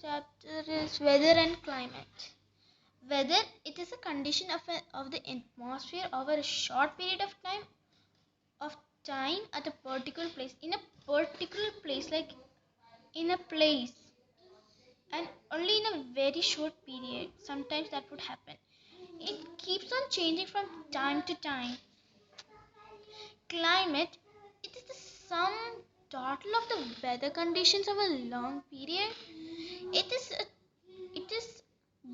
chapter is weather and climate. Weather, it is a condition of the atmosphere over a short period of time at a particular place. In a particular place, like in a place, and only in a very short period. Sometimes that would happen. It keeps on changing from time to time. Climate, it is the sum total of the weather conditions of a long period. It is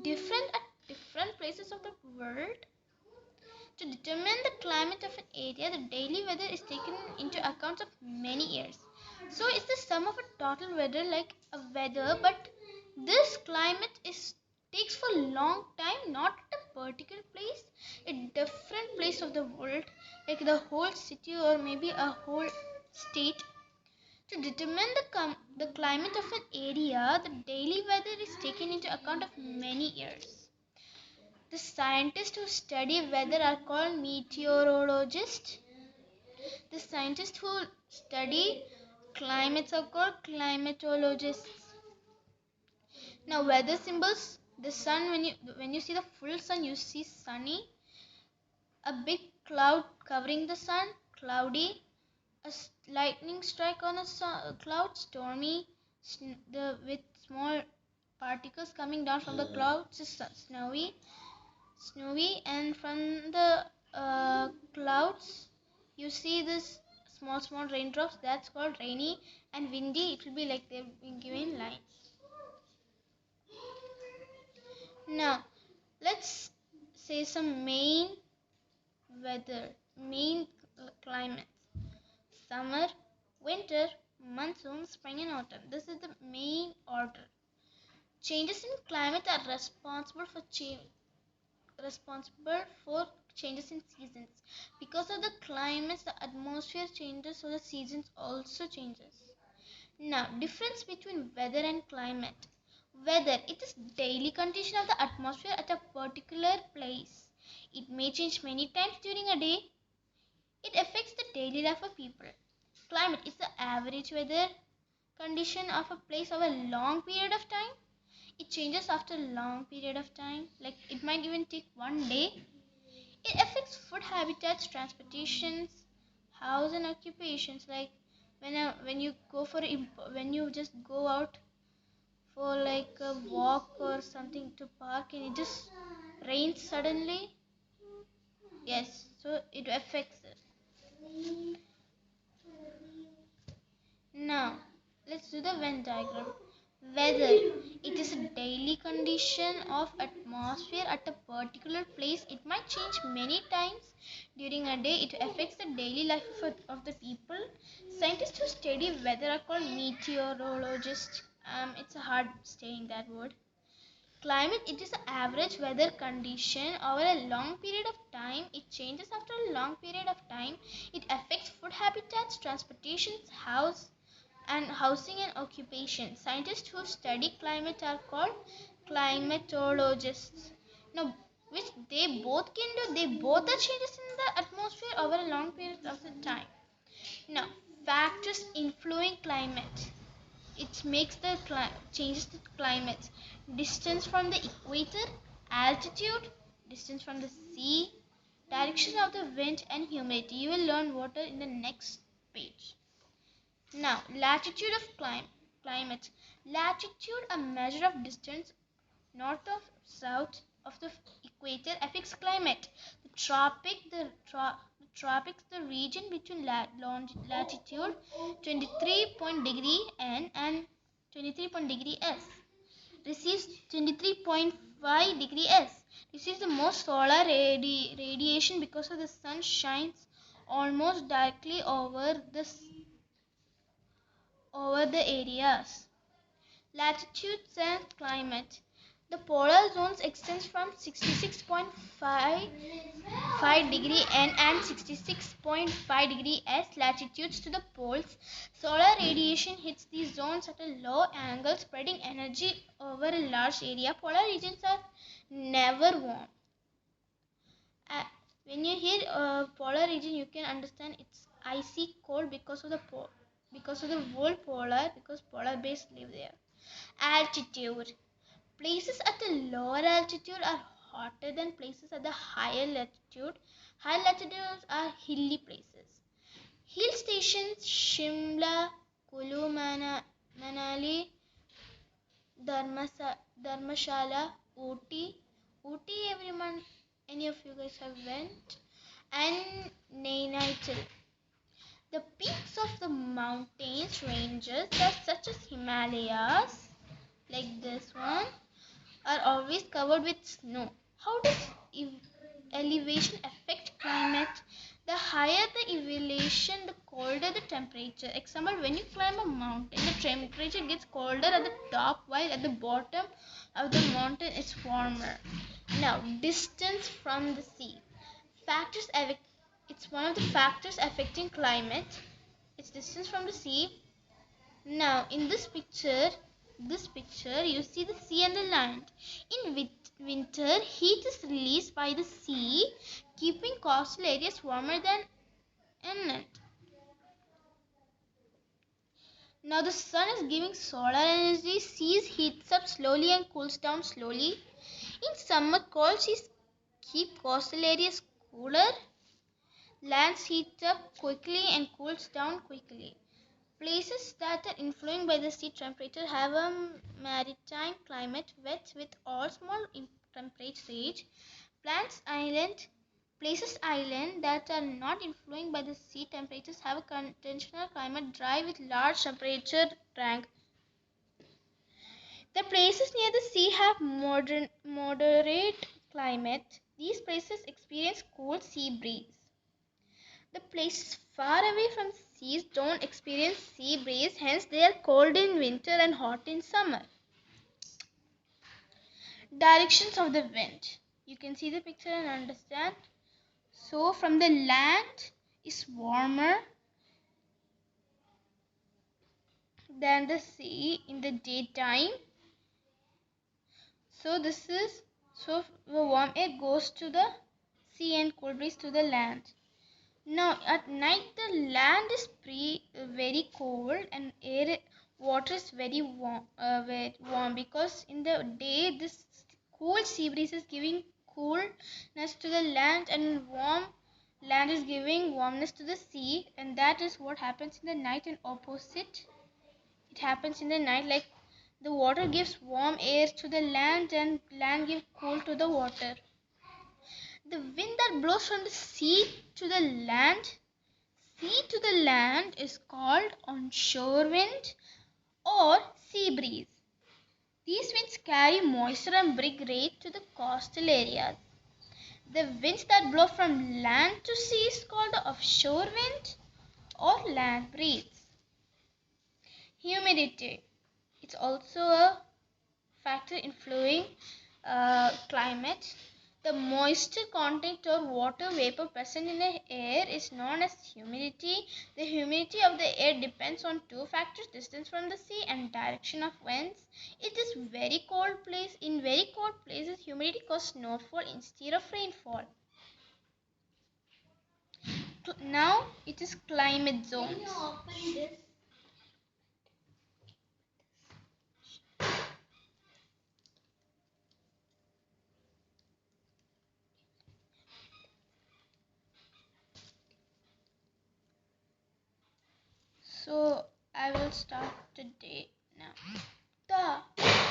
different at different places of the world. To determine the climate of an area, the daily weather is taken into account of many years. So it's the sum of a total weather, like a weather, but this climate is takes for long time, not at a particular place, a different place of the world, like the whole city or maybe a whole state. To determine the climate of an area, the daily weather is taken into account of many years. The scientists who study weather are called meteorologists. The scientists who study climates are called climatologists. Now, weather symbols. The sun, when you see the full sun, you see sunny. A big cloud covering the sun, cloudy. A lightning strike on a cloud, stormy. With small particles coming down from the clouds is snowy, and from the clouds you see this small raindrops. That's called rainy. And windy, it will be like they've been given lines. Now let's say some main climates: summer, winter, monsoon, spring and autumn. This is the main order. Changes in climate are responsible for changes in seasons. Because of the climates, the atmosphere changes, so the seasons also changes. Now, difference between weather and climate. Weather, it is daily condition of the atmosphere at a particular place. It may change many times during a day. It affects the daily life of people. Climate is the average weather condition of a place over a long period of time. It changes after a long period of time, like it might even take one day. It affects food habitats, transportations, house and occupations. Like when you when you just go out for like a walk or something to park and it just rains suddenly. Yes, so it affects it. Now let's do the Venn diagram. Weather, it is a daily condition of atmosphere at a particular place. It might change many times during a day. It affects the daily life of the people. Scientists who study weather are called meteorologists. It's a hard saying that word. Climate, it is an average weather condition over a long period of time. It changes after a long period of time. It affects food habitats, transportations, housing and occupation. Scientists who study climate are called climatologists. Now, which they both can do, they both are changes in the atmosphere over a long period of the time. Now, factors influencing climate. It makes the changes the climate: distance from the equator, altitude, distance from the sea, direction of the wind and humidity. You will learn water in the next page. Now, latitude of climate. Latitude, a measure of distance north of south of the equator, affects climate. The tropics, the region between latitude 23 point degree N and 23 point degree S receives 23.5 degree S. Receives the most solar radiation because of the sun shines almost directly over the areas. Latitudes and climate. The polar zones extends from 66.5 degree N and 66.5 degree S latitudes to the poles. Solar radiation hits these zones at a low angle, spreading energy over a large area. Polar regions are never warm. When you hear polar region, you can understand it's icy cold because of the whole polar, because polar bears live there. Altitude. Places at a lower altitude are hotter than places at the higher latitude. High latitudes are hilly places. Hill stations: Shimla, Kulu, Manali, Dharmashala, Ooty. Ooty, everyone, any of you guys have went? And Nainital. The peaks of the mountains ranges that such as Himalayas, like this one, are always covered with snow. How does elevation affect climate? The higher the elevation, the colder the temperature. Example, when you climb a mountain, the temperature gets colder at the top, while at the bottom of the mountain it's warmer. Now, distance from the sea. Factors affect. It's one of the factors affecting climate. Its distance from the sea. Now, in this picture, you see the sea and the land. In winter, heat is released by the sea, keeping coastal areas warmer than inland. Now, the sun is giving solar energy. Seas heats up slowly and cools down slowly. In summer, cold seas keep coastal areas cooler. Lands heat up quickly and cools down quickly. Places that are influenced by the sea temperature have a maritime climate, wet with all small temperature range. Places island that are not influenced by the sea temperatures have a continental climate, dry with large temperature range. The places near the sea have moderate climate. These places experience cool sea breeze. The places far away from seas don't experience sea breeze, hence they are cold in winter and hot in summer. Directions of the wind. You can see the picture and understand. So from the land is warmer than the sea in the daytime. So the warm air goes to the sea and cold breeze to the land. Now at night the land is very cold and water is very warm, because in the day this cool sea breeze is giving coolness to the land and warm land is giving warmness to the sea, and that is what happens in the night. And opposite, it happens in the night, like the water gives warm air to the land and land gives cool to the water. The wind that blows from the sea to the land is called onshore wind or sea breeze. These winds carry moisture and bring rain to the coastal areas. The winds that blow from land to sea is called the offshore wind or land breeze. Humidity. It's also a factor influencing climate. The moisture content or water vapor present in the air is known as humidity. The humidity of the air depends on two factors: distance from the sea and direction of winds. It is very cold place. In very cold places, humidity causes snowfall instead of rainfall. Now it is climate zones. So I will start today now.